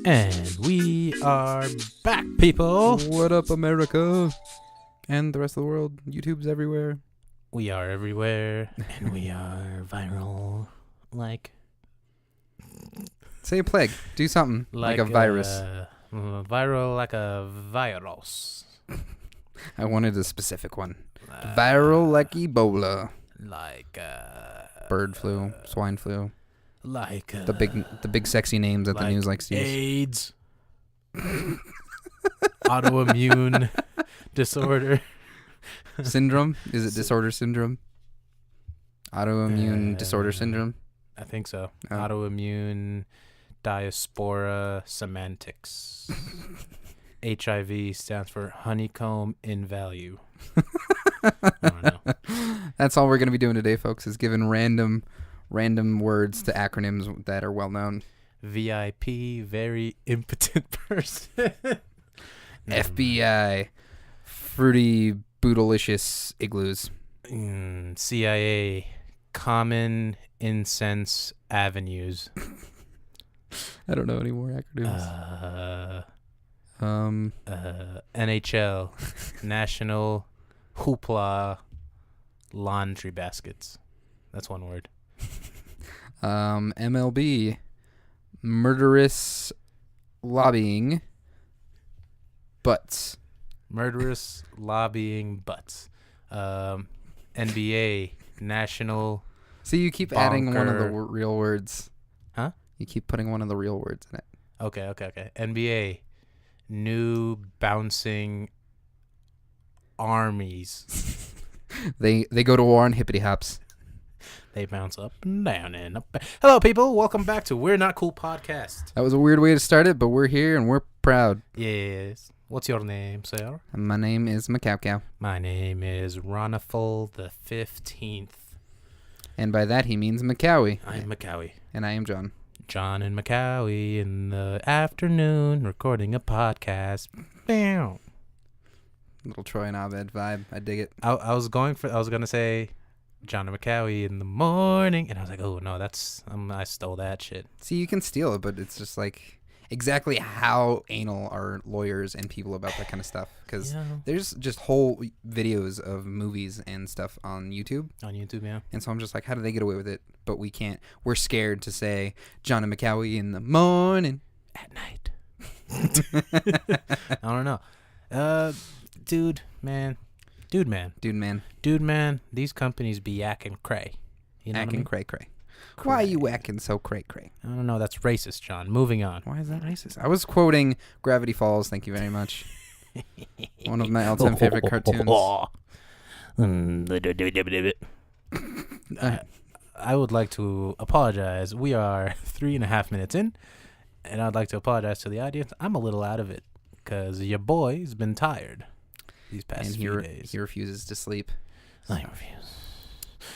And we are back, people. What up, America? And the rest of the world. YouTube's everywhere. We are everywhere, and we are viral, Say a plague. Do something. Like a virus. Viral like a virus. I wanted a specific one. Viral like Ebola. Like Bird flu. Swine flu. Like The big sexy names that the news likes to use. AIDS. Autoimmune disorder. Syndrome? Is it disorder syndrome? Autoimmune disorder syndrome? I think so. Oh. Autoimmune diaspora semantics. HIV stands for honeycomb in value. I don't know. That's all we're going to be doing today, folks, is giving random words to acronyms that are well known. VIP, very impotent person. FBI, fruity boodalicious igloos. CIA, common incense avenues. I don't know any more acronyms. NHL, national hoopla laundry baskets. That's one word. MLB, murderous lobbying butts. Murderous lobbying butts. NBA, national. See, you keep adding one of the Bonker. real words. Huh? You keep putting one of the real words in it. Okay. NBA, new bouncing armies. They go to war on hippity hops. They bounce up and down and up. Hello, people. Welcome back to We're Not Cool Podcast. That was a weird way to start it, but we're here and we're proud. Yes. What's your name, sir? My name is Macau. My name is Ronifel the 15th. And by that he means Macawi. I'm Macawi. And I am John. John and Macawi in the afternoon recording a podcast. Bam. Little Troy and Abed vibe. I dig it. I was going to say John and Macawi in the morning, and I was like, oh no, that's I stole that shit. See, you can steal it, but it's just like exactly how anal are lawyers and people about that kind of stuff. Because there's just whole videos of movies and stuff on YouTube. On YouTube, yeah. And so I'm just like, how do they get away with it? But we can't. We're scared to say John and Macawi in the morning. At night. I don't know. Dude, man, these companies be yakking cray. You know what I mean? Cray. Why are you whacking so cray? I don't know. That's racist, John. Moving on. Why is that racist? I was quoting Gravity Falls. Thank you very much. One of my all-time favorite cartoons. I would like to apologize. We are 3.5 minutes in, and I'd like to apologize to the audience. I'm a little out of it because your boy's been tired these past few days. He refuses to sleep. I refuse.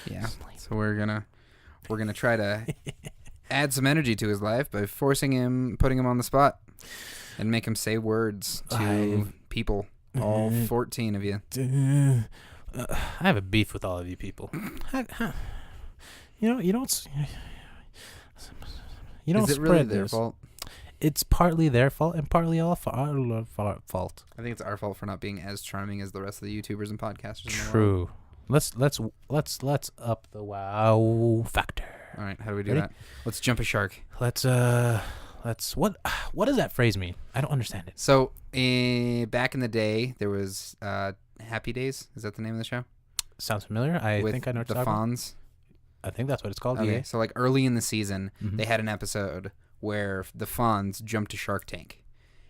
Yeah. So we're gonna try to add some energy to his life by putting him on the spot, and make him say words to people. All 14 of you. I have a beef with all of you people. You don't Is it really their fault? It's partly their fault and partly our fault. I think it's our fault for not being as charming as the rest of the YouTubers and podcasters. True. Let's up the wow factor. All right, how do we do Ready? that? Let's jump a shark. Let's what does that phrase mean? I don't understand it. So, back in the day, there was Happy Days. Is that the name of the show? Sounds familiar. I With think I know what the you're talking about. Fonz. I think that's what it's called. Okay, Yeah. so like early in the season, Mhm. they had an episode where the Fonz jumped to Shark Tank.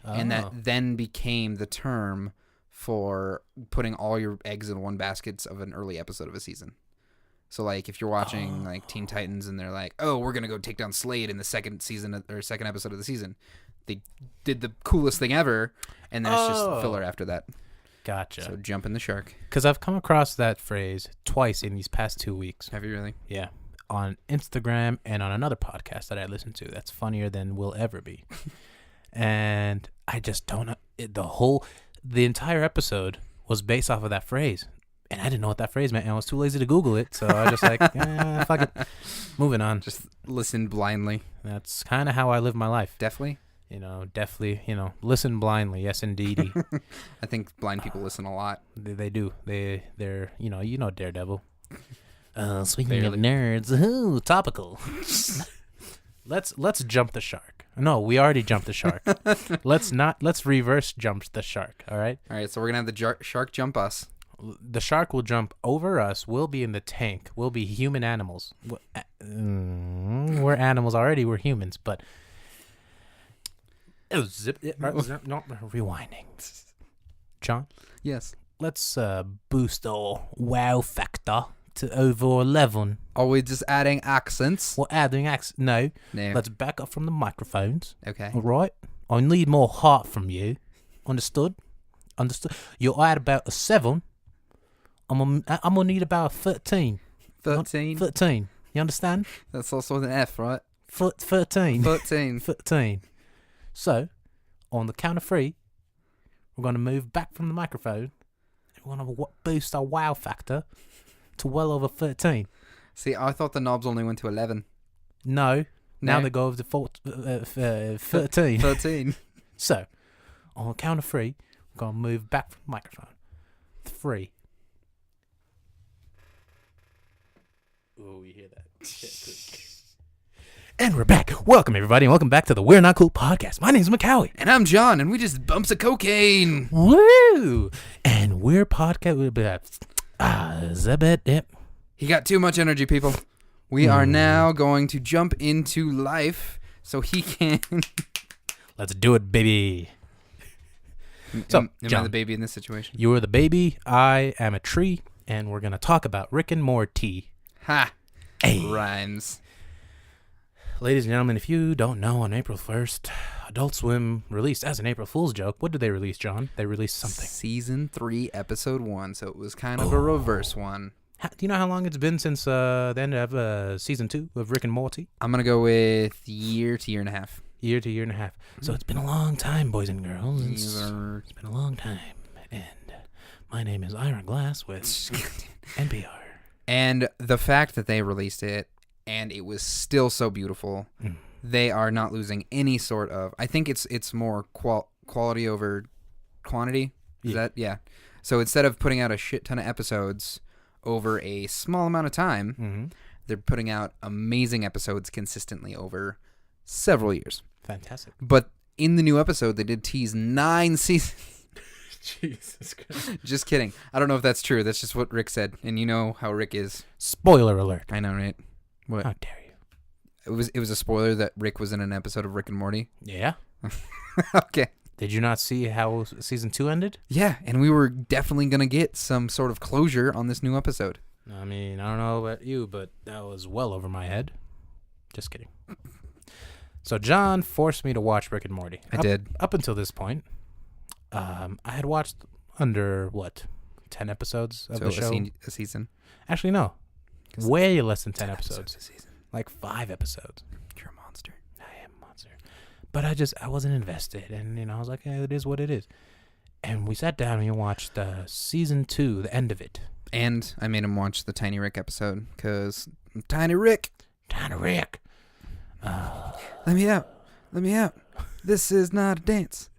And that then became the term for putting all your eggs in one basket of an early episode of a season. So, like, if you're watching, like, Teen Titans and they're like, oh, we're going to go take down Slade in the second episode of the season, they did the coolest thing ever, and then it's just filler after that. Gotcha. So, jump in the shark. Because I've come across that phrase twice in these past 2 weeks. Have you really? Yeah. On Instagram and on another podcast that I listen to that's funnier than we'll ever be. And I just don't know. The entire episode was based off of that phrase. And I didn't know what that phrase meant, and I was too lazy to Google it, so I was just like, fuck it. Moving on. Just listen blindly. That's kind of how I live my life. Definitely? Definitely, listen blindly. Yes, indeedy. I think blind people listen a lot. They do. They're Daredevil. Speaking Barely. of nerds, ooh, topical. Let's jump the shark. No, we already jumped the shark. Let's reverse jump the shark. All right. All right, so we're gonna have the shark jump us. The shark will jump over us. We'll be in the tank. We'll be human animals. We're animals already. We're humans, but. Oh, rewinding. John? Yes. Let's boost our wow factor to over 11. Are we just adding accents? We're adding accents. No. No. Let's back up from the microphones. Okay. All right? I need more heart from you. Understood? Understood. You'll add about a 7. I'm gonna need about a 13. 13? 13. You understand? That's also with an F, right? 13. 13. 13. So, on the count of 3, we're going to move back from the microphone. We're going to boost our wow factor to well over 13. See, I thought the knobs only went to 11. No. Now No. they go over to 13. 13. So, on the count of 3, we're going to move back from the microphone. 3. Oh, you hear that? And we're back. Welcome, everybody, and welcome back to the We're Not Cool podcast. My name's McCowie. And I'm John, and we just bumps of cocaine. Woo! And we're podcast. He got too much energy, people. We are now going to jump into life so he can... Let's do it, baby. So, am I John, the baby in this situation? you are the baby. I am a tree, and we're going to talk about Rick and Morty. Ha! Hey. Rhymes. Ladies and gentlemen, if you don't know, on April 1st, Adult Swim released, as an April Fool's joke, what did they release, John? They released something. Season 3, episode 1, so it was kind of a reverse one. Do you know how long it's been since the end of season 2 of Rick and Morty? I'm going to go with year to year and a half. Year to year and a half. So it's been a long time, boys and girls. Yes, sir. It's been a long time. And my name is Iron Glass with NPR. And the fact that they released it, and it was still so beautiful, they are not losing any sort of... I think it's more quality over quantity. Is that? Yeah. So instead of putting out a shit ton of episodes over a small amount of time, they're putting out amazing episodes consistently over several years. Fantastic. But in the new episode, they did tease 9 seasons. Jesus Christ. Just kidding. I don't know if that's true. That's just what Rick said. And you know how Rick is. Spoiler alert. I know, right? What? How dare you? It was a spoiler that Rick was in an episode of Rick and Morty. Yeah? Okay. Did you not see how season 2 ended? Yeah, and we were definitely going to get some sort of closure on this new episode. I mean, I don't know about you, but that was well over my head. Just kidding. So John forced me to watch Rick and Morty. I did. Up until this point, I had watched under, 10 episodes of the show? A season. Actually, no. Way less than 10 episodes. A season. Like 5 episodes. You're a monster. I am a monster. But I wasn't invested. And, I was like, it is what it is. And we sat down and we watched season 2, the end of it. And I made him watch the Tiny Rick episode because Tiny Rick. Tiny Rick. Let me out. Let me out. This is not a dance.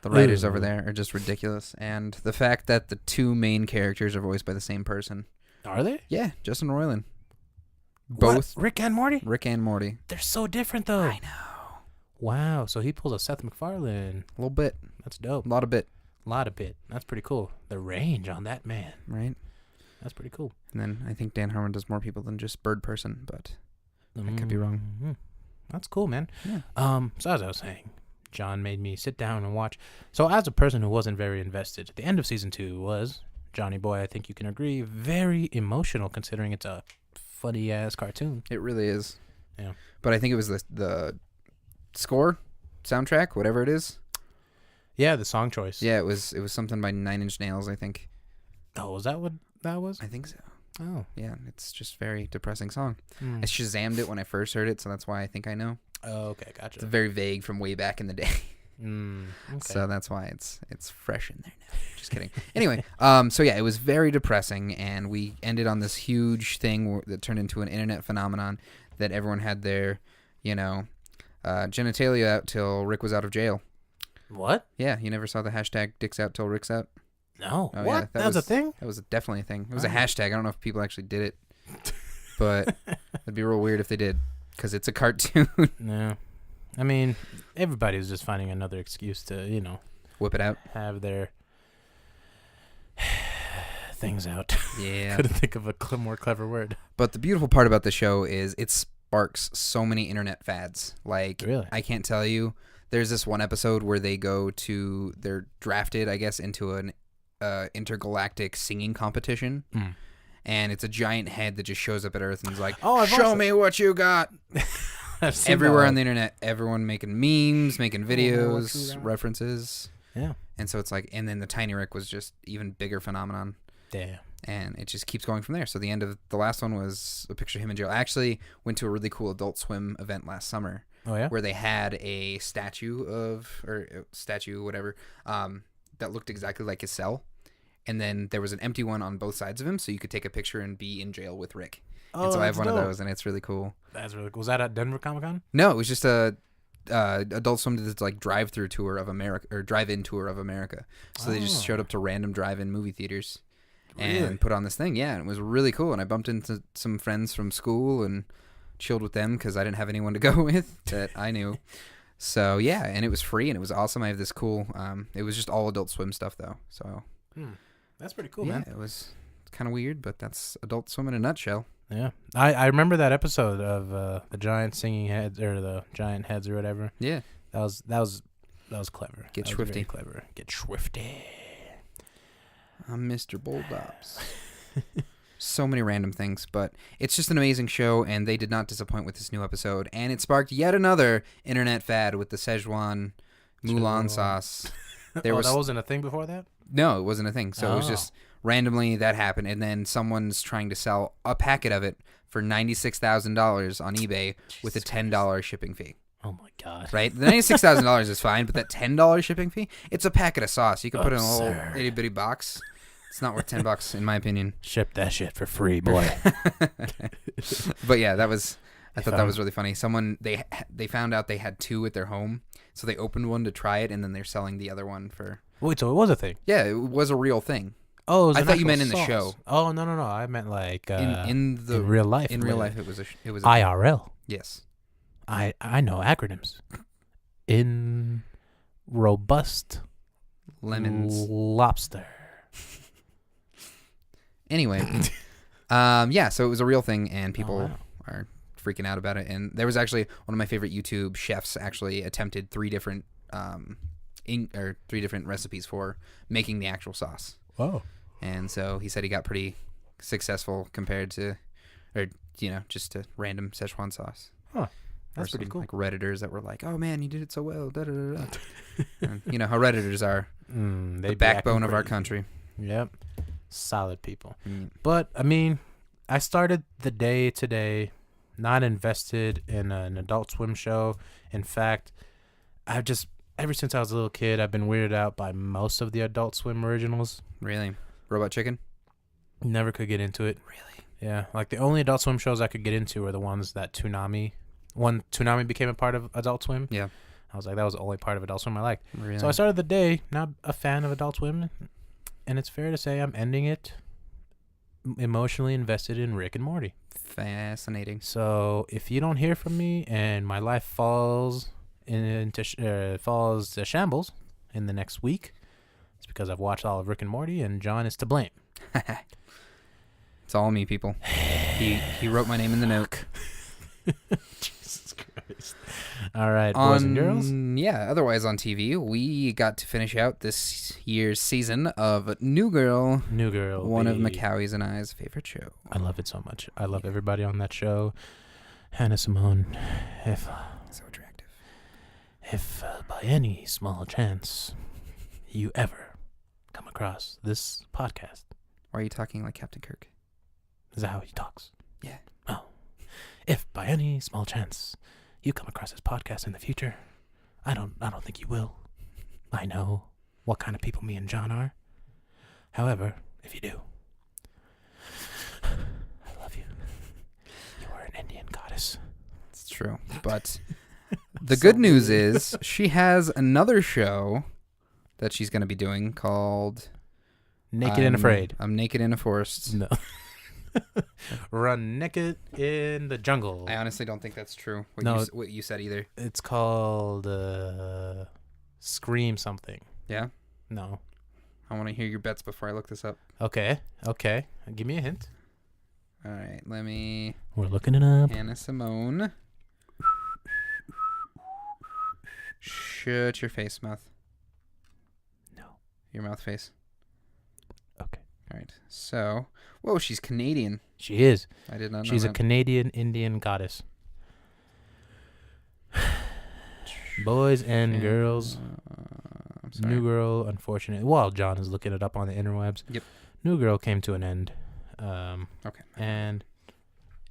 The writers over there are just ridiculous. And the fact that the 2 main characters are voiced by the same person. Are they? Yeah, Justin Roiland. Both. What? Rick and Morty? Rick and Morty. They're so different, though. I know. Wow. So he pulls a Seth MacFarlane. A little bit. That's dope. A lot of bit. That's pretty cool. The range on that man. Right? That's pretty cool. And then I think Dan Harmon does more people than just Bird Person, but I could be wrong. Mm-hmm. That's cool, man. Yeah. So as I was saying, John made me sit down and watch. So as a person who wasn't very invested, the end of season 2 was, Johnny Boy, I think you can agree, very emotional considering it's a funny-ass cartoon. It really is. Yeah. But I think it was the score, soundtrack, whatever it is. Yeah, the song choice. Yeah, it was something by 9 Inch Nails, I think. Oh, was that what that was? I think so. Oh. Yeah, it's just a very depressing song. Mm. I Shazammed it when I first heard it, so that's why I think I know. Oh, okay, gotcha. It's very vague from way back in the day. Okay. So that's why it's fresh in there now. Just kidding. Anyway, so yeah, it was very depressing, and we ended on this huge thing that turned into an internet phenomenon that everyone had their, genitalia out till Rick was out of jail. What? Yeah, you never saw the hashtag dicks out till Rick's out? No. Oh, What? Yeah, that was a thing? That was definitely a thing. It was a hashtag. I don't know if people actually did it, but it'd be real weird if they did, because it's a cartoon. No. I mean, everybody was just finding another excuse to, Whip it out. have their things out. Yeah. Couldn't think of a more clever word. But the beautiful part about the show is it sparks so many internet fads. Like, Really? I can't tell you. There's this one episode where they're drafted, I guess, into an intergalactic singing competition. Mm. And it's a giant head that just shows up at Earth and is like, Oh, show me what you got. I've seen Everywhere that on the internet, everyone making memes, making videos, what you got. references. Yeah. And so it's like, and then the Tiny Rick was just even bigger phenomenon. Damn. And it just keeps going from there. So the end of the last one was a picture of him in jail. I actually went to a really cool Adult Swim event last summer. Oh, yeah? Where they had a statue whatever, that looked exactly like his cell. And then there was an empty one on both sides of him, so you could take a picture and be in jail with Rick. Oh, and so I have that's one dope. of those, and it's really cool. That's really cool. Was that at Denver Comic-Con? No, it was just a Adult Swim did this like drive-through tour of America, or drive-in tour of America. So they just showed up to random drive-in movie theaters and put on this thing. Yeah, and it was really cool. And I bumped into some friends from school and chilled with them because I didn't have anyone to go with that I knew. So yeah, and it was free and it was awesome. I have this cool. It was just all Adult Swim stuff though. So that's pretty cool, yeah, man. it was kind of weird, but that's Adult Swim in a nutshell. Yeah, I remember that episode of the giant singing heads or the giant heads or whatever. Yeah, that was clever. Get that was swifty. very clever. Get swifty. I'm Mr. Bulldogs. So many random things, but it's just an amazing show, and they did not disappoint with this new episode. And it sparked yet another internet fad with the Szechuan Mulan sauce. That wasn't a thing before that? No, it wasn't a thing. So it was just randomly that happened, and then someone's trying to sell a packet of it for $96,000 on eBay with a $10 shipping fee. Oh my god! Right, the $96,000 is fine, but that $10 shipping fee, it's a packet of sauce. You can put it in a little itty bitty box. It's not worth $10 in my opinion. Ship that shit for free, boy. But yeah, I thought that was really funny. Someone they found out they had two at their home, so they opened one to try it, and then they're selling the other one for. Wait, so it was a thing? Yeah, it was a real thing. Oh, I thought you meant in the show. Oh no, I meant like in real life. In real life, it was IRL. Yes. I know acronyms. In robust lemons lobster. Anyway, yeah, so it was a real thing, and people are freaking out about it. And there was actually one of my favorite YouTube chefs actually attempted three different recipes for making the actual sauce. Wow. And so he said he got pretty successful compared to, just to random Szechuan sauce. Huh. That's pretty cool. Like Redditors that were like, "Oh man, you did it so well." Da, da, da, da. And, you know how Redditors are. The backbone of our country. Yep. Solid people. Mm. But, I mean, I started the day today not invested in an Adult Swim show. In fact, ever since I was a little kid, I've been weirded out by most of the Adult Swim originals. Really? Robot Chicken? Never could get into it. Really? Yeah. Like, the only Adult Swim shows I could get into were the ones that Toonami became a part of Adult Swim. Yeah. I was like, that was the only part of Adult Swim I liked. Really? So I started the day not a fan of Adult Swim. And it's fair to say I'm ending it emotionally invested in Rick and Morty. Fascinating. So if you don't hear from me and my life falls to shambles in the next week, it's because I've watched all of Rick and Morty, and John is to blame. It's all me, people. He wrote my name in the note. Jesus Christ. All right, boys and girls. Yeah, otherwise on TV, we got to finish out this year's season of New Girl. New Girl. One of McCowie's and I's favorite show. I love it so much. I love everybody on that show. Hannah Simone, So attractive. If by any small chance you ever come across this podcast. Why are you talking like Captain Kirk? Is that how he talks? Yeah. Oh. If by any small chance you come across this podcast in the future, I don't think you will. I know what kind of people me and John are. However, if you do, I love you. You are an Indian goddess. It's true. But The good news is she has another show that she's going to be doing called Naked and Afraid. I'm Naked in a Forest. No. Run naked in the jungle. I honestly don't think that's true. What you said either. It's called Scream something. Yeah? No. I want to hear your bets before I look this up. Okay. Give me a hint. All right, let me... We're looking it up. Hannah Simone. Shut your face, mouth. No. Your mouth face. Okay. All right. So, whoa, she's Canadian. She is. I did not know She's that. a Canadian Indian goddess. Boys and girls. I'm sorry. New Girl, unfortunately. While John is looking it up on the interwebs. Yep. New Girl came to an end. Okay. And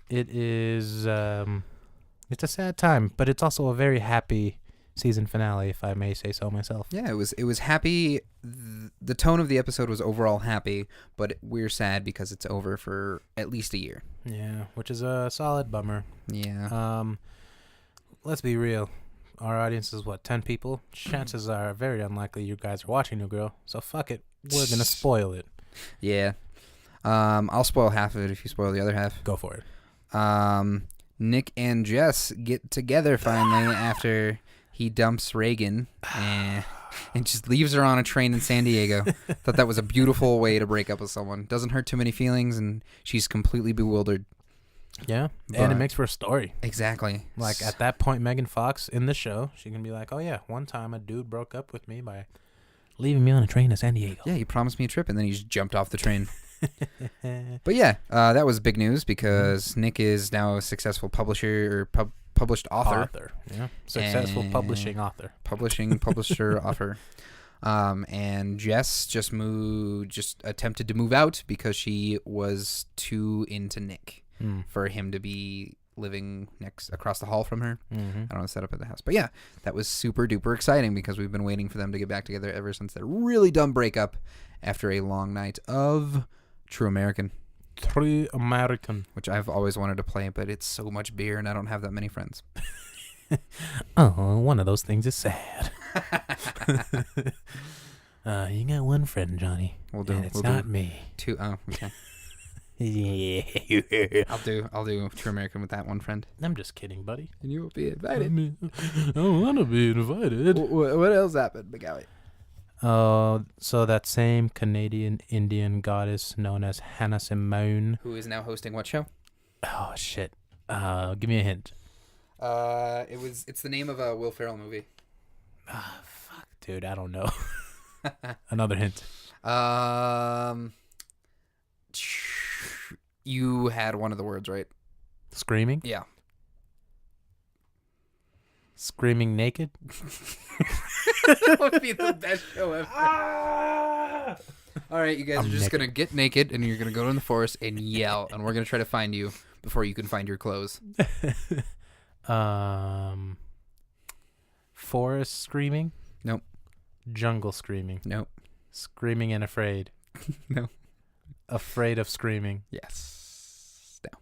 it is, it's a sad time, but it's also a very happy season finale, if I may say so myself. Yeah, it was happy. The tone of the episode was overall happy, but we're sad because it's over for at least a year. Yeah, which is a solid bummer. Yeah. Let's be real. Our audience is 10 people? Chances are very unlikely you guys are watching New Girl, so fuck it. We're gonna spoil it. Yeah. I'll spoil half of it if you spoil the other half. Go for it. Nick and Jess get together finally after he dumps Reagan and just leaves her on a train in San Diego. Thought that was a beautiful way to break up with someone. Doesn't hurt too many feelings, and she's completely bewildered. Yeah, and it makes for a story. Exactly. Like, at that point, Megan Fox in the show, she can be like, oh yeah, one time a dude broke up with me by leaving me on a train to San Diego. Yeah, he promised me a trip, and then he just jumped off the train. But yeah, that was big news because Nick is now a successful publisher or published author. Yeah, successful publishing author. Publisher, author. And Jess just attempted to move out because she was too into Nick for him to be living across the hall from her. Mm-hmm. I don't know, set up at the house. But yeah, that was super duper exciting because we've been waiting for them to get back together ever since their really dumb breakup after a long night of True American. True American. Which I've always wanted to play, but it's so much beer and I don't have that many friends. Oh, one of those things is sad. You got one friend, Johnny. And it's not me. Two. Oh, okay. Yeah. I'll do True American with that one friend. I'm just kidding, buddy. And you will be invited. I want to be invited. What else happened, McGowie? So that same Canadian Indian goddess known as Hannah Simone, who is now hosting what show? Oh shit! Give me a hint. It's the name of a Will Ferrell movie. Fuck, dude, I don't know. Another hint. You had one of the words right. Screaming? Yeah. Screaming naked? That would be the best show ever. All right, you guys are just going to get naked and you're going to go in the forest and yell, and we're going to try to find you before you can find your clothes. Forest screaming? Nope. Jungle screaming? Nope. Screaming and afraid? No. Afraid of screaming? Yes. No.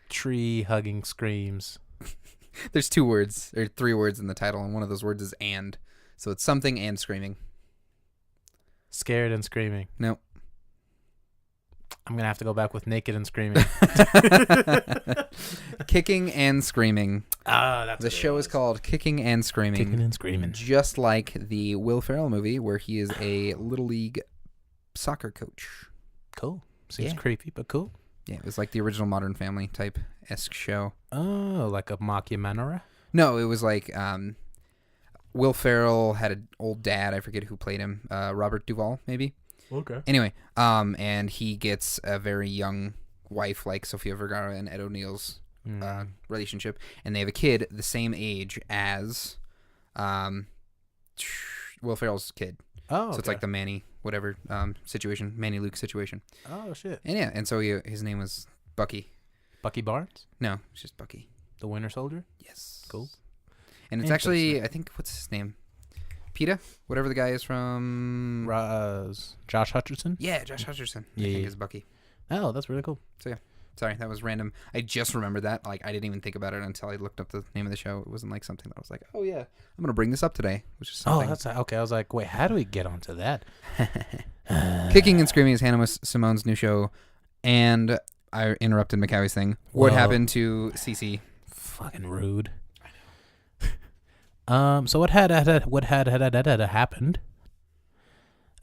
Tree hugging screams? There's 2 words or 3 words in the title, and one of those words is and. So it's something and screaming. Scared and screaming? Nope. I'm going to have to go back with naked and screaming. Kicking and screaming. That's the show is called Kicking and Screaming. Kicking and Screaming. Just like the Will Ferrell movie where he is a Little League soccer coach. Cool. Seems creepy, but cool. Yeah, it was like the original Modern Family type-esque show. Oh, like a mockumentary? No, it was like Will Ferrell had an old dad. I forget who played him. Robert Duvall, maybe? Okay. Anyway, and he gets a very young wife like Sofia Vergara and Ed O'Neill's relationship, and they have a kid the same age as Will Ferrell's kid. Oh, so it's like the Manny whatever situation, Manny Luke situation. Oh shit! And yeah, and so his name was Bucky. Bucky Barnes? No, it's just Bucky. The Winter Soldier? Yes. Cool. And it's actually, I think, what's his name? PETA? Whatever the guy is from... Josh Hutcherson? Yeah, Josh Hutcherson. Yeah, I think is Bucky. Oh, that's really cool. So yeah. Sorry, that was random. I just remembered that. Like, I didn't even think about it until I looked up the name of the show. It wasn't like something that I was like, oh, yeah, I'm going to bring this up today. Which is something. Oh, that's okay. I was like, wait, how do we get onto that? Kicking and Screaming is Hannah Simone's new show. And I interrupted McCowie's thing. What happened to Cece? Fucking rude. So what had happened?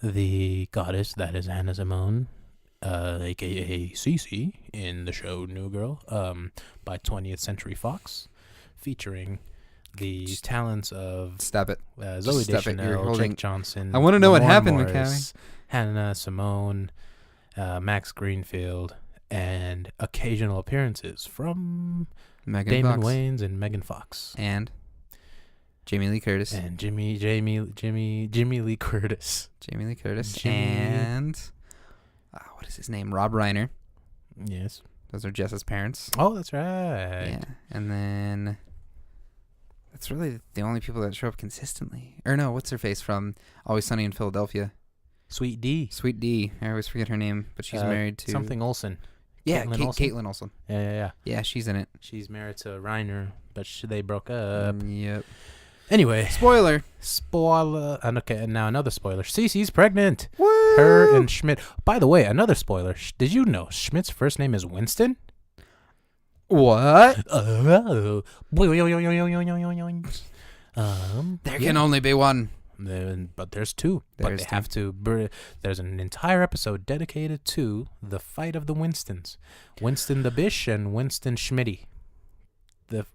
The goddess that is Hannah Simone, aka Cece, in the show New Girl, by 20th Century Fox, featuring the talents of Zoe Deschanel, Jake Johnson. I want to know what happened, Morris, Hannah Simone, Max Greenfield, and occasional appearances from Damon Wayans and Megan Fox and Jamie Lee Curtis and Jimmy Lee Curtis. Jamie Lee Curtis and what is his name? Rob Reiner. Yes, those are Jess's parents. Oh, that's right. Yeah, and then that's really the only people that show up consistently. Or no, what's her face from Always Sunny in Philadelphia? Sweet D. Sweet D. I always forget her name, but she's married to something Olsen. Yeah, Caitlin Olsen. Yeah. Yeah, she's in it. She's married to Reiner, but they broke up. Yep. Anyway. Spoiler. And okay, and now another spoiler. Cece's pregnant. Woo! Her and Schmidt. By the way, another spoiler. Did you know Schmidt's first name is Winston? What? There can only be one. But there's two. There's an entire episode dedicated to the fight of the Winstons. Winston the Bish and Winston Schmitty. The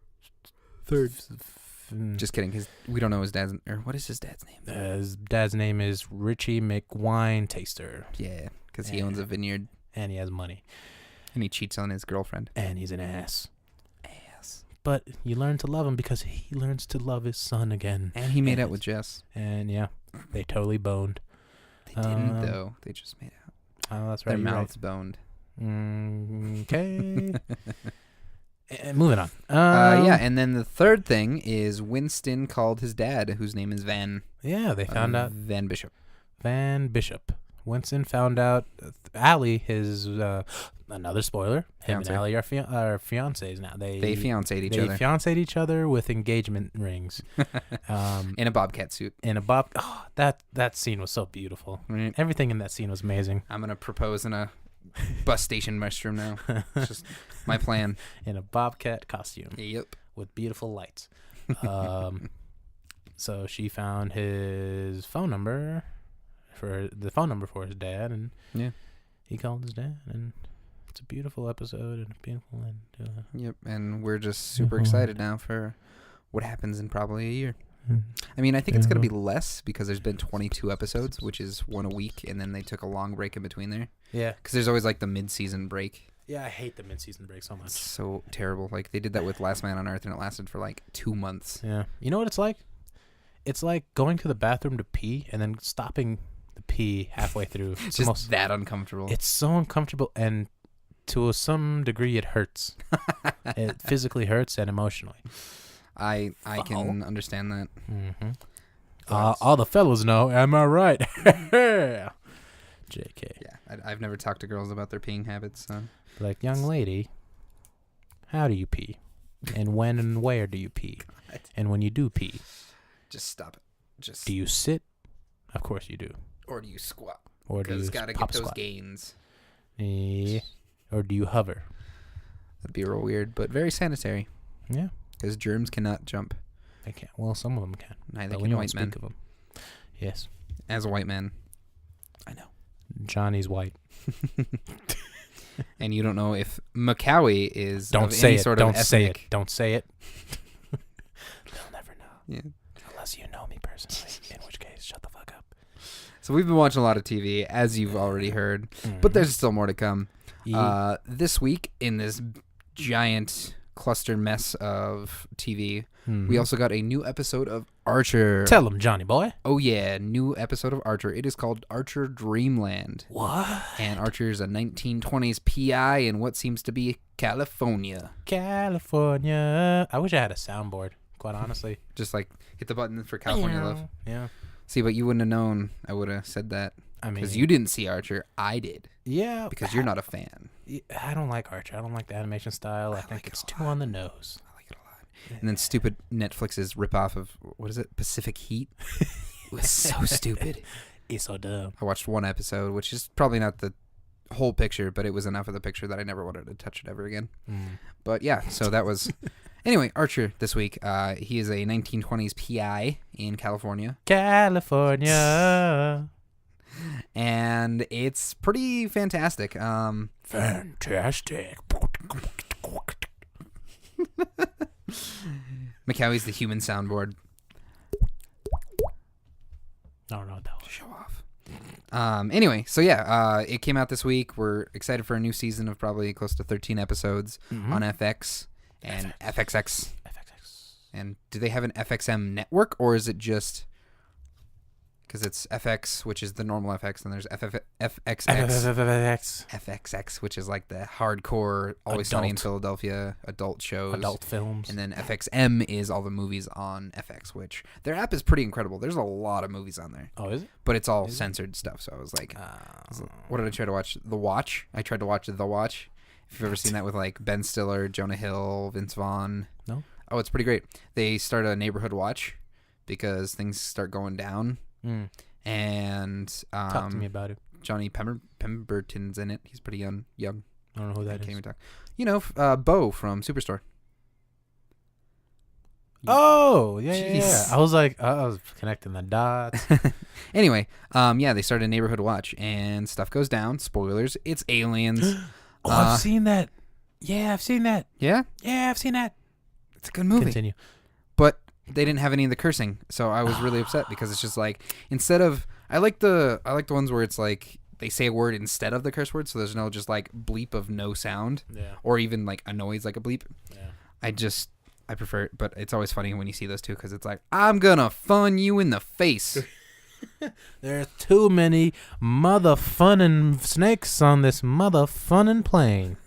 third. Just kidding. We don't know his dad's... Or what is his dad's name? His dad's name is Richie McWine Taster. Yeah, because he owns a vineyard. And he has money. And he cheats on his girlfriend. And he's an ass. But you learn to love him because he learns to love his son again. And he made out with Jess. And yeah, they totally boned. They didn't, though. They just made out. Oh, that's right. Their mouths boned. Okay. Moving on. Yeah, and then the third thing is Winston called his dad, whose name is Van. Yeah, they found out. Van Bishop. Winston found out Allie, his another spoiler. Him and Allie are fiancés now. They fiancéed each other. They fiancéed each other with engagement rings. In a bobcat suit. Oh, that scene was so beautiful. Right. Everything in that scene was amazing. I'm gonna propose in a bus station restroom now. It's just my plan. In a bobcat costume. Yep. With beautiful lights. So she found his phone number for his dad, and he called his dad, and it's a beautiful episode and a beautiful end. Yep, and we're just super excited now for what happens in probably a year. I mean, I think it's going to be less because there's been 22 episodes, which is one a week, and then they took a long break in between there. Yeah. Because there's always like the mid-season break. Yeah, I hate the mid-season break so much. It's so terrible. Like, they did that with Last Man on Earth, and it lasted for like 2 months. Yeah. You know what it's like? It's like going to the bathroom to pee and then stopping the pee halfway through. It's just that uncomfortable. It's so uncomfortable, and to some degree it hurts. It physically hurts and emotionally. I can understand that. Mm-hmm. All the fellas know, am I right? JK. Yeah, I've never talked to girls about their peeing habits. So. Like, young lady, how do you pee? And when and where do you pee? God. And when you do pee, just stop it. Do you sit? Of course you do. Or do you squat? Or do you it's got to get those squat? gains. Yeah. Or do you hover? That'd be real weird, but very sanitary. Yeah. Because germs cannot jump. They can't. Well, some of them can. Neither can white men. Of them. Yes. As a white man, I know. Johnny's white. And you don't know if McCowie is Don't of say any it. sort Don't of ethnic. say it. Don't say it. They'll never know. Yeah. Unless you know me personally, in which case, shut the fuck up. So we've been watching a lot of TV, as you've already heard, but there's still more to come. Yeah. This week, in this giant cluster mess of TV, we also got a new episode of Archer. Tell him, Johnny boy. Oh yeah, new episode of Archer. It is called Archer Dreamland. What? And Archer is a 1920s PI in what seems to be California. California. I wish I had a soundboard, quite honestly. Just like hit the button for California Love. Yeah. See, but you wouldn't have known. I would have said that. I mean, because you didn't see Archer, I did. Yeah, because you're not a fan. I don't like Archer. I don't like the animation style. I think it's too on the nose. I like it a lot. Yeah. And then stupid Netflix's ripoff of what is it? Pacific Heat. It was so stupid. It's so dumb. I watched one episode, which is probably not the whole picture, but it was enough of the picture that I never wanted to touch it ever again. But yeah, so that was. Anyway, Archer this week. He is a 1920s PI in California. California. And it's pretty fantastic. Fantastic. McCowie's the human soundboard. I don't know what that was. Show off. Anyway, so yeah, it came out this week. We're excited for a new season of probably close to 13 episodes on FX and FXX. And do they have an FXM network, or is it just... Because it's FX, which is the normal FX, and there's FXX, which is like the hardcore, Always Sunny in Philadelphia adult shows. Adult films. And then FXM is all the movies on FX, which their app is pretty incredible. There's a lot of movies on there. Oh, is it? But it's all censored stuff, so I was like, what did I try to watch? The Watch? I tried to watch The Watch. If you've ever seen that with like Ben Stiller, Jonah Hill, Vince Vaughn. No. Oh, it's pretty great. They start a neighborhood watch because things start going down. And talk to me about it. Johnny Pemberton's in it. He's pretty young. I don't know who that is. Can't even talk. You know, Bo from Superstore. Oh, yeah. I was like, I was connecting the dots. Anyway, yeah, they started a neighborhood watch, and stuff goes down. Spoilers. It's aliens. I've seen that. Yeah, I've seen that. Yeah? Yeah, I've seen that. It's a good movie. Continue. But they didn't have any of the cursing, so I was really upset because it's just like, instead of... I like the ones where it's like they say a word instead of the curse word, so there's no just like bleep of no sound. Yeah. Or even like a noise like a bleep. Yeah. I prefer it, but it's always funny when you see those two because it's like, I'm gonna fun you in the face. There's too many mother funnin' snakes on this mother funnin' plane.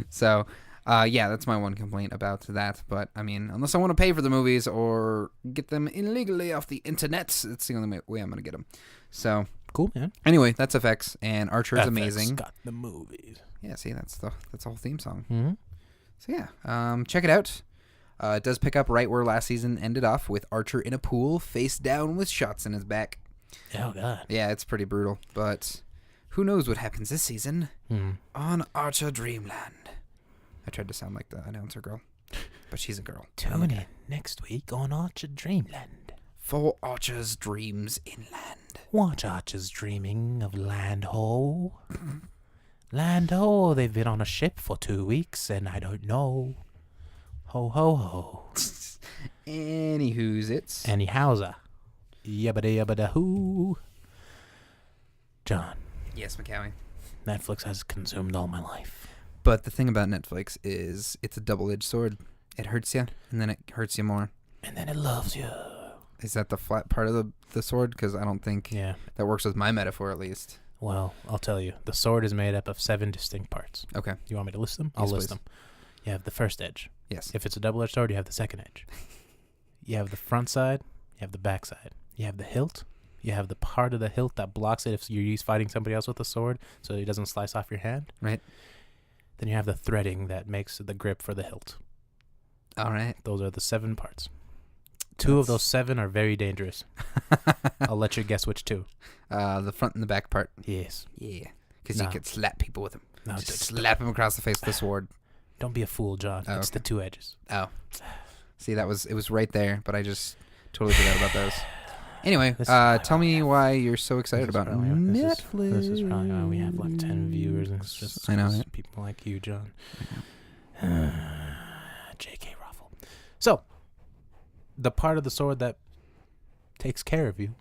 So, yeah, that's my one complaint about that. But, I mean, unless I want to pay for the movies or get them illegally off the internet, it's the only way I'm going to get them. So, cool, man. Anyway, that's FX, and Archer is FX amazing. Got the movies. Yeah, see, that's the whole theme song. Mm-hmm. So, yeah, check it out. It does pick up right where last season ended off with Archer in a pool, face down with shots in his back. Oh, God. Yeah, it's pretty brutal, but who knows what happens this season on Archer Dreamland. I tried to sound like the announcer girl, but she's a girl. Tune in next week on Archer Dreamland. For Archer's Dreams Inland. Watch Archer's dreaming of Land Ho. Land Ho, they've been on a ship for 2 weeks, and I don't know. Ho, ho, ho. Anywho's it's. Anyhowza. Yabbada yabbada hoo. John. Yes, McCowie. Netflix has consumed all my life. But the thing about Netflix is it's a double-edged sword. It hurts you, and then it hurts you more. And then it loves you. Is that the flat part of the sword? Because I don't think that works with my metaphor, at least. Well, I'll tell you. The sword is made up of 7 distinct parts. Okay. You want me to list them? I'll list them. You have the first edge. Yes. If it's a double-edged sword, you have the second edge. You have the front side. You have the back side. You have the hilt. You have the part of the hilt that blocks it if you're fighting somebody else with a sword, so it doesn't slice off your hand. Right. Then you have the threading that makes the grip for the hilt. All right. Those are the 7 parts. 2 of those 7 are very dangerous. I'll let you guess which 2. The front and the back part. Yes. Yeah. Because you could slap people with them. No, just slap them across the face with the sword. Don't be a fool, John. Oh, it's the 2 edges. Oh. See, it was right there, but I just totally forgot about those. Anyway, tell me why you're so excited about Netflix. This is probably why we have like 10 viewers. And it's just I know people like you, John. J.K. Ruffle. So, the part of the sword that takes care of you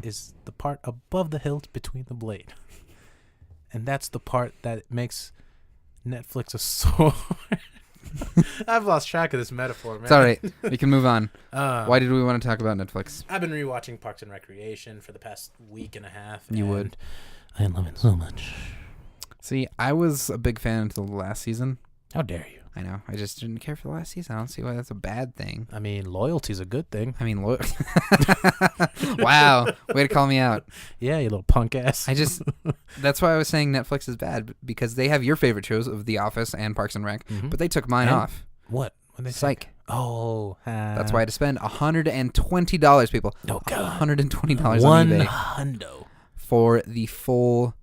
is the part above the hilt between the blade. And that's the part that makes Netflix a sword. I've lost track of this metaphor, man. It's all right. We can move on. Why did we want to talk about Netflix? I've been rewatching Parks and Recreation for the past week and a half. You would. I love it so much. See, I was a big fan until the last season. How dare you? I know. I just didn't care for the last season. I don't see why that's a bad thing. I mean, loyalty's a good thing. I mean, wow, way to call me out. Yeah, you little punk ass. That's why I was saying Netflix is bad, because they have your favorite shows of The Office and Parks and Rec, but they took mine off. What? What they Psych. Take? Oh, that's why I had to spend $120, people. Oh God, $120 on eBay hundo for the full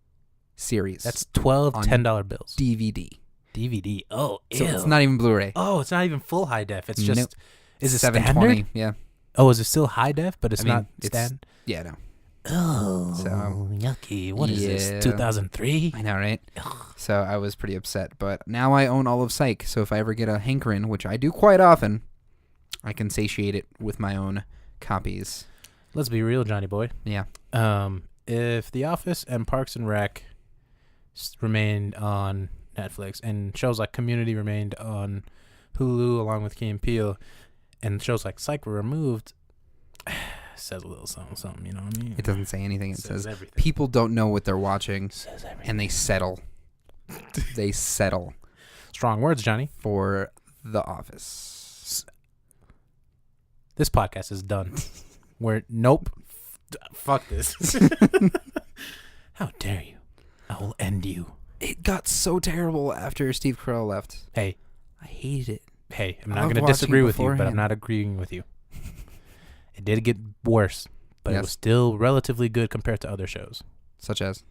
series. That's 12 $10 bills. DVD. Oh, so ew. it's not even Blu-ray. Oh, it's not even full high def. It's just is it 720? Standard? Yeah. Oh, is it still high def? But it's not standard. Yeah, no. Oh, so yucky. What is this? 2003? I know, right? So I was pretty upset, but now I own all of Psych. So if I ever get a hankering, which I do quite often, I can satiate it with my own copies. Let's be real, Johnny boy. Yeah. If The Office and Parks and Rec remained on Netflix and shows like Community remained on Hulu along with Key and Peele, and shows like Psych were removed, says a little something, you know what I mean? It doesn't say anything. It says everything. People don't know what they're watching, Says everything. and they settle. They settle Strong words, Johnny. for The Office. This podcast is done. Nope. Fuck this. How dare you? I will end you. It got so terrible after Steve Carell left. Hey. I hated it. Hey, I'm not going to disagree with you, but I'm not agreeing with you. It did get worse, but it was still relatively good compared to other shows. Such as?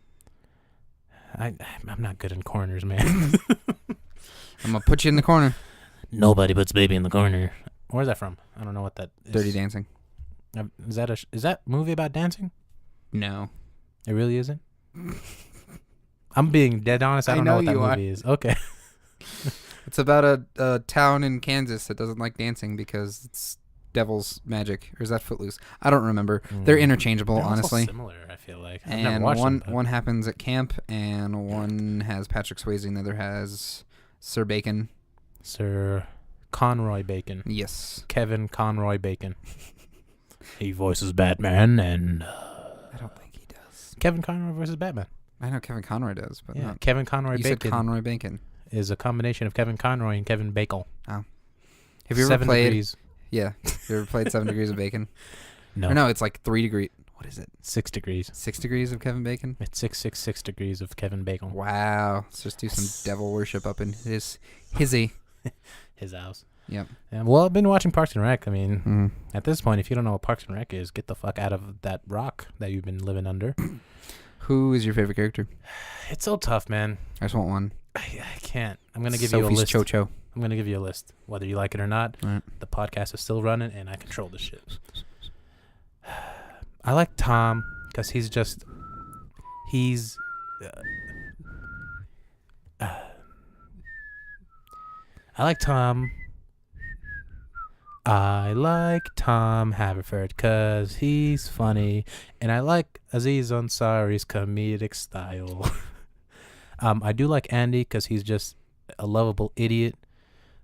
I'm not good in corners, man. I'm going to put you in the corner. Nobody puts baby in the corner. Where's that from? I don't know what that is. Dirty Dancing. Is that movie about dancing? No. It really isn't? I'm being dead honest. I don't know what that movie is. Okay. It's about a town in Kansas that doesn't like dancing because it's devil's magic. Or is that Footloose? I don't remember. They're interchangeable, honestly. Similar, I feel like. I've and never watched one happens at camp, and one has Patrick Swayze, and the other has Sir Bacon. Sir Conroy Bacon. Yes. Kevin Conroy Bacon. He voices Batman, and I don't think he does. Kevin Conroy voices Batman. I know Kevin Conroy does, but yeah, not. Kevin Conroy You Bacon. said Conroy Bacon. Is a combination of Kevin Conroy and Kevin Bacon. Oh. Have you ever 7 played? Degrees. Yeah. You ever played 7 Degrees of Bacon? No. Or no, it's like 3 degrees. What is it? 6 degrees. 6 degrees of Kevin Bacon? It's 666 degrees of Kevin Bacon. Wow. Let's just do some devil worship up in his house. Yep. And, well, I've been watching Parks and Rec. I mean, at this point, if you don't know what Parks and Rec is, get the fuck out of that rock that you've been living under. Who is your favorite character? It's so tough, man. I just want one. I can't. I'm going to give you a list. Cho-Cho. I'm going to give you a list. Whether you like it or not, right. The podcast is still running, and I control this shit. I like Tom because he's I like Tom. I like Tom Haverford because he's funny, and I like Aziz Ansari's comedic style. I do like Andy because he's just a lovable idiot.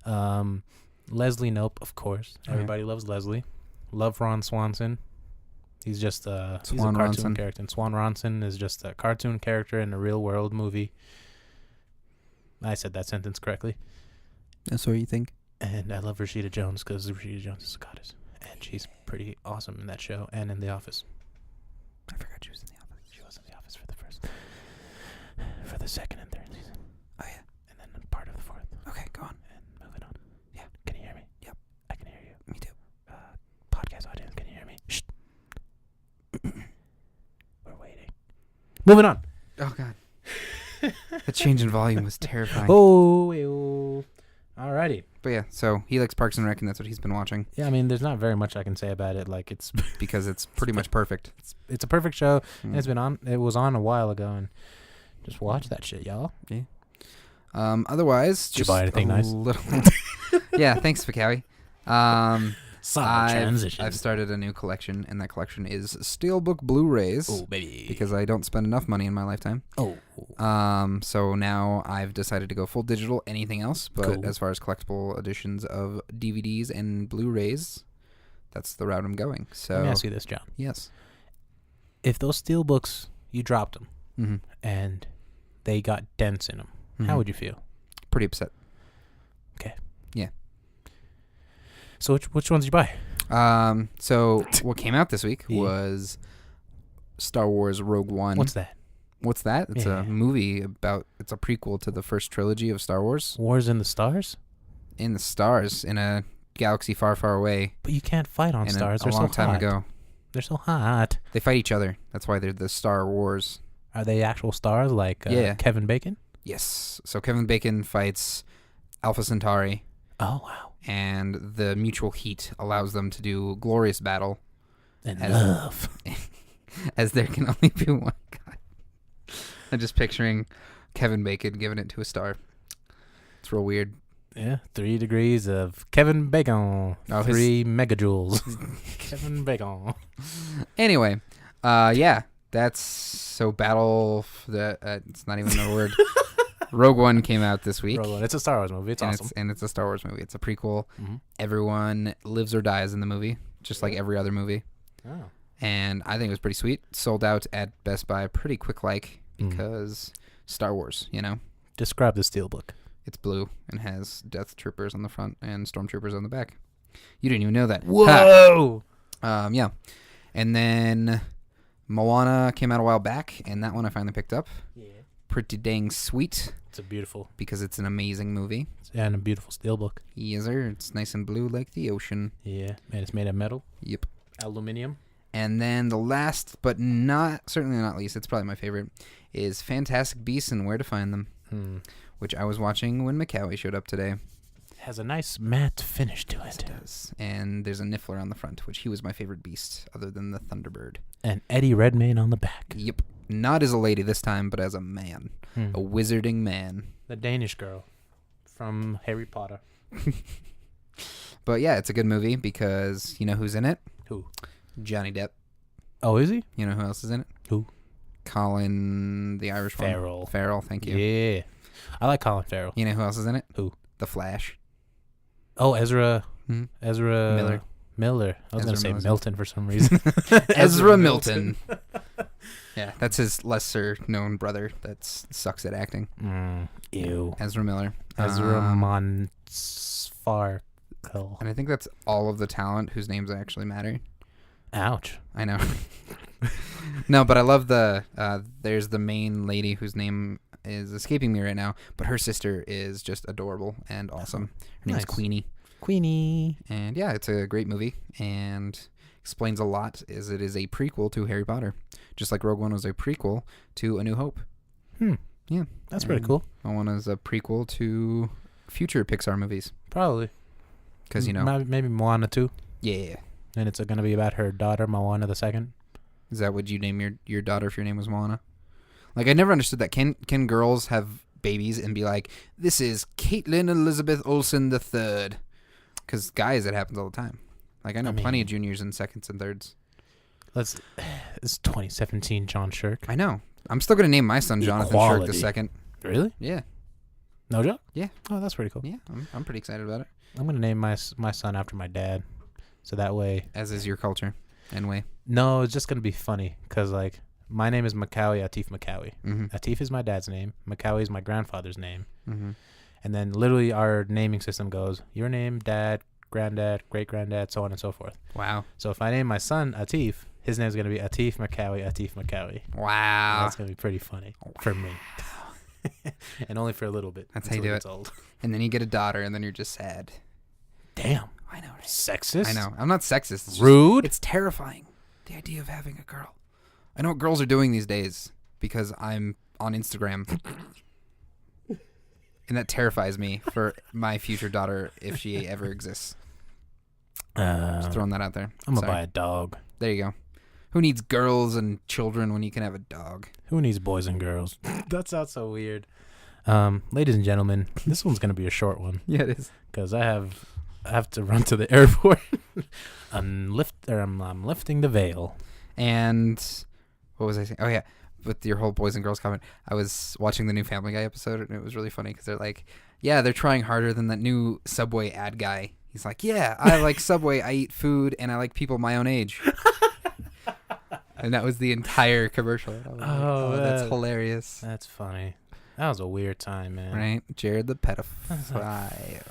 Leslie Knope, of course. Everybody loves Leslie. Love Ron Swanson. He's just he's a cartoon character. And Swan Ronson is just a cartoon character in a real world movie. I said that sentence correctly. That's what you think? And I love Rashida Jones because Rashida Jones is a goddess. And she's pretty awesome in that show and in The Office. I forgot she was in The Office. She was in The Office for the second and third season. Oh, yeah. And then part of the fourth. Okay, go on. And moving on. Yeah. Can you hear me? Yep. I can hear you. Me too. Podcast audience, can you hear me? Shh. We're waiting. Moving on. Oh, God. The change in volume was terrifying. Oh. Alrighty. But yeah, so he likes Parks and Rec, and that's what he's been watching. Yeah, I mean, there's not very much I can say about it. Like, it's because it's pretty much perfect. It's a perfect show, and it's been on. It was on a while ago, and just watch that shit, y'all. Yeah. Otherwise, did you buy anything nice? Yeah, thanks, Fikawi. Transition. I've started a new collection, and that collection is Steelbook Blu-rays. Oh, baby. Because I don't spend enough money in my lifetime. Oh. So now I've decided to go full digital, anything else. But cool. As far as collectible editions of DVDs and Blu-rays, that's the route I'm going. So let me ask you this, John. Yes. If those Steelbooks, you dropped them, and they got dents in them, how would you feel? Pretty upset. Okay. Yeah. So which ones did you buy? So what came out this week Yeah. was Star Wars Rogue One. What's that? What's that? It's Yeah. a movie it's a prequel to the first trilogy of Star Wars. Wars in the Stars? In the stars, in a galaxy far, far away. But you can't fight on stars. A They're long so time hot. ago. They're so hot. They fight each other. That's why they're the Star Wars. Are they actual stars like Yeah. Kevin Bacon? Yes. So Kevin Bacon fights Alpha Centauri, Oh, wow. and the mutual heat allows them to do glorious battle. And As- love. As there can only be one God. I'm just picturing Kevin Bacon giving it to a star. It's real weird. Yeah, 3 degrees of Kevin Bacon. Oh, 3 megajoules. Kevin Bacon. Anyway, yeah, that's so battle. It's not even a word. Rogue One came out this week. Rogue One. It's a Star Wars movie. It's and awesome. It's a Star Wars movie. It's a prequel. Mm-hmm. Everyone lives or dies in the movie, just like every other movie. Oh. And I think it was pretty sweet. Sold out at Best Buy pretty quick, because Star Wars, Describe the steelbook. It's blue and has Death Troopers on the front and Stormtroopers on the back. You didn't even know that. Whoa! Yeah. And then Moana came out a while back, and that one I finally picked up. Yeah. Pretty dang sweet It's a beautiful because it's an amazing movie. and a beautiful steelbook. Yes, sir. It's nice and blue like the ocean. Yeah, and it's made of metal, Yep. aluminum. And then the last, but certainly not least, it's probably my favorite, is Fantastic Beasts and Where to Find Them, which I was watching when McCowie showed up today. Has a nice matte finish to it. It does. And there's a Niffler on the front, which he was my favorite beast, other than the Thunderbird. And Eddie Redmayne on the back. Yep. Not as a lady this time, but as a man. A wizarding man. The Danish girl from Harry Potter. But yeah, it's a good movie because you know who's in it? Who? Johnny Depp. Oh, is he? You know who else is in it? Who? Colin, the Irish one. Farrell. Farrell, thank you. Yeah. I like Colin Farrell. You know who else is in it? Who? The Flash. Oh, Ezra Miller. Miller. I was going to say Miller's Milton for some reason. Ezra Milton. Yeah, that's his lesser known brother that sucks at acting. Ew. Ezra Miller. Ezra Monsfarkle. And I think that's all of the talent whose names actually matter. Ouch. I know. No, but I love there's the main lady whose name is escaping me right now, but her sister is just adorable and awesome. Her name is Nice. Queenie. And yeah, it's a great movie and explains a lot as it is a prequel to Harry Potter. Just like Rogue One was a prequel to A New Hope. Yeah. That's pretty cool. Moana's a prequel to future Pixar movies. Probably. Because, Maybe Moana 2. Yeah. And it's going to be about her daughter, Moana the second. Is that what you name your daughter if your name was Moana? Like, I never understood that. Can girls have babies and be like, this is Caitlin Elizabeth Olsen III? Because guys, it happens all the time. Like, I know plenty of juniors and seconds and thirds. It's 2017 John Shirk. I know. I'm still going to name my son Jonathan Shirk the second. Really? Yeah. No joke? Yeah. Oh, that's pretty cool. Yeah, I'm pretty excited about it. I'm going to name my son after my dad. So that way... As is your culture and way. No, it's just going to be funny. Because, like, my name is Macaulay Atif Macaulay. Mm-hmm. Atif is my dad's name. Macaulay is my grandfather's name. Mm-hmm. And then literally our naming system goes, your name, dad, granddad, great-granddad, so on and so forth. Wow. So if I name my son Atif, his name's going to be Atif Macaulay Atif Macaulay. Wow. That's going to be pretty funny for me. And only for a little bit. That's how you do it. Old. And then you get a daughter, and then you're just sad. Damn. I know, right? Sexist? I know. I'm not sexist. It's Rude? It's terrifying. The idea of having a girl. I know what girls are doing these days because I'm on Instagram. And that terrifies me for my future daughter if she ever exists. Just throwing that out there. I'm going to buy a dog. There you go. Who needs girls and children when you can have a dog? Who needs boys and girls? That sounds so weird. Ladies and gentlemen, this one's going to be a short one. Yeah, it is. Because I have to run to the airport. I'm lifting the veil. And what was I saying? Oh, yeah. With your whole boys and girls comment, I was watching the new Family Guy episode, and it was really funny because they're like, yeah, they're trying harder than that new Subway ad guy. He's like, yeah, I like Subway, I eat food, and I like people my own age. And that was the entire commercial. Like, oh, that's hilarious. That's funny. That was a weird time, man. Right? Jared the pedophile.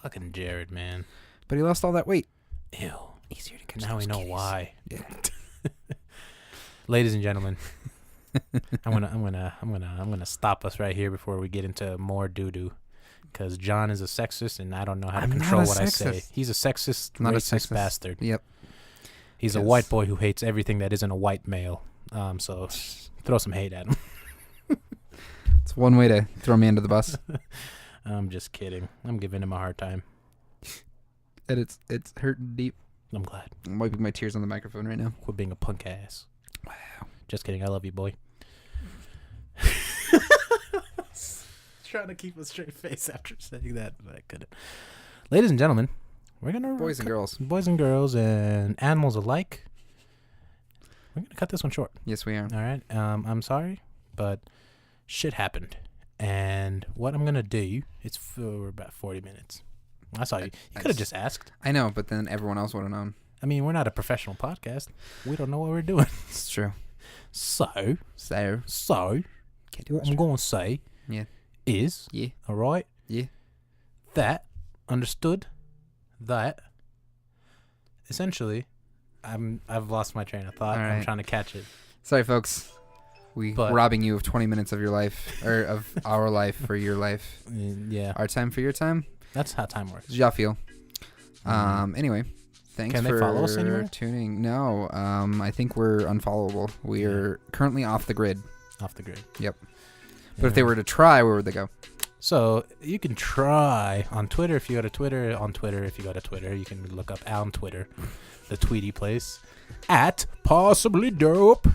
Fucking Jared, man. But he lost all that weight. Ew. Easier to catch Now we those know kitties. why. Yeah. Ladies and gentlemen, I'm gonna stop us right here before we get into more doo-doo, because John is a sexist and I don't know how to control what I say. He's a sexist, Not racist a sexist bastard. Yep. He's a white boy who hates everything that isn't a white male. So throw some hate at him. It's one way to throw me under the bus. I'm just kidding. I'm giving him a hard time. And it's hurting deep. I'm glad. I'm wiping my tears on the microphone right now. Quit being a punk ass. Wow. Just kidding. I love you, boy. Trying to keep a straight face after saying that, but I couldn't. Ladies and gentlemen, we're gonna Boys and girls, and animals alike. We're gonna cut this one short. Yes, we are. All right. I'm sorry, but shit happened, and what I'm gonna do? It's for about 40 minutes. I saw you. You could have just asked. I know, but then everyone else would have known. I mean, we're not a professional podcast. We don't know what we're doing. It's true. So Can't do what I'm going to say is, all right, that, understood, that, essentially, I've lost my train of thought. Right. I'm trying to catch it. Sorry, folks. We're robbing you of 20 minutes of your life, or of our life for your life. Yeah. Our time for your time. That's how time works. Ja feel. Anyway, thanks Can they follow us anywhere? tuning. No, I think we're unfollowable. We are currently off the grid. Off the grid. Yep. But if they were to try, where would they go? So you can try on Twitter. If you go to Twitter, on Twitter, if you go to Twitter, you can look up on Twitter, the Tweety place, at possiblydope.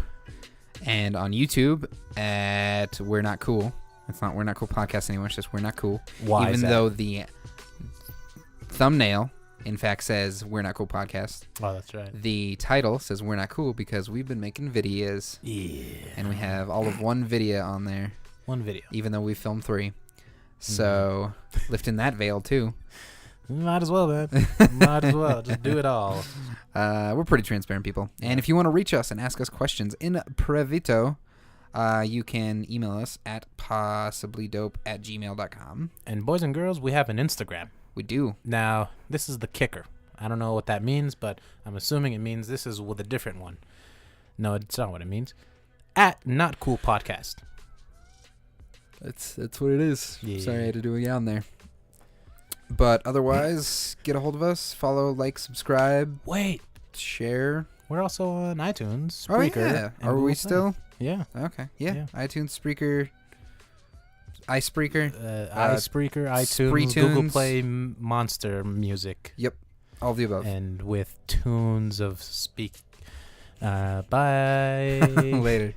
And on YouTube at We're Not Cool. It's not We're Not Cool podcast anymore. It's just We're Not Cool. Why? Even though the thumbnail, in fact, says We're Not Cool podcast. Oh, that's right. The title says We're Not Cool because we've been making videos. Yeah. And we have all of one video on there. One video. Even though we filmed 3. So, lifting that veil, too. Might as well, man. Might as well. Just do it all. We're pretty transparent people. And if you want to reach us and ask us questions in privito, you can email us at possiblydope@gmail.com. And boys and girls, we have an Instagram. We do. Now, this is the kicker. I don't know what that means, but I'm assuming it means this is with a different one. No, it's not what it means. At Not Cool Podcast. That's what it is. Yeah. Sorry I had to do a yawn there. But otherwise, get a hold of us. Follow, like, subscribe. Wait. Share. We're also on iTunes, Spreaker. Oh, yeah. Are we still? Yeah. Okay. Yeah. iTunes, Spreaker. iSpreaker. iSpreaker, iTunes, Spreetunes. Google Play, Monster Music. Yep. All of the above. And with tunes of speak. Bye. Later.